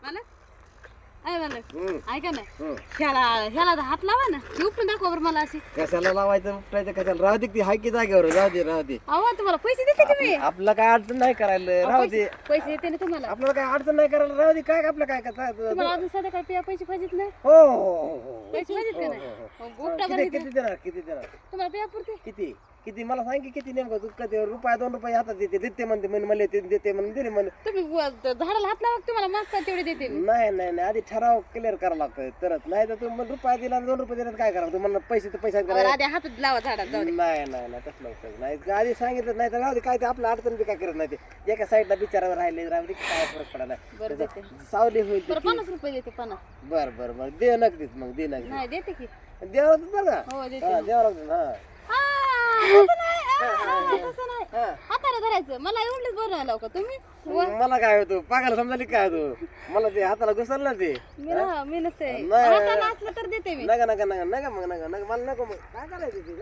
मला ऐका ना ह्याला ह्याला हात लावा ना उपटून दाखवा बरं मला अशी कशाला लावायचं उपटायचं कशाला राहू दे ती हाय की जागेवर राहू दे अहो तुम्हाला पैसे देते की मी आपलं काय अडचण नाही करायला राहू दे पैसे देते ना तुम्हाला आपल्याला काय अडचण नाही करायला राहू दे काय आपलं काय तुम्हाला अजून सध्या काय पैसे पाहिजेत नाही हो हो पैसे पाहिजेत का नाही उपटा किती किती देणार किती देणार तुम्हाला पिया पुरते किती किती मला सांग की किती नेमकं तू कधी रुपया 2 रुपये हातात देते म्हणते मला देते म्हणून दिले म्हणे तुम्ही झाडाला हात लावा तुम्हाला मागता तेवढे देते मी नाही नाही नाही आधी ठराव क्लिअर करावं लागतं तरच नाही तर तू मला रुपया दिला 2 रुपये दिला काय करावं तुम्हाला पैसे तर पैसा अहो, आधी हातात लावा झाडाला जाऊ दे नाही नाही नाही तसं नव्हतं नाही आधी सांगितलं नाही तर राहू दे काय ते आपलं अडचण बी काय करत नाही ते एका साईडला बिचारावर राहिले राहू दे काय फरक पडला बरं देते सावली होईल बरं त्याची. 50 रुपये देते 50 बर बर बर दे नगदीच मग दे नगदी नाही देते की द्यावं लागतं बघा हो देते हा द्यावं लागतं हा तसं नाही हाताला धरायचं मला एवढंच बरं आलं का तुम्ही मला काय होतो पागाला समजाली काय तू मला ते हाताला घुसल ना ते मी नसते नाही. हाताला असलं तर देते मी नका नका नका नका मग नका नका मला नको मग काय करायचं ते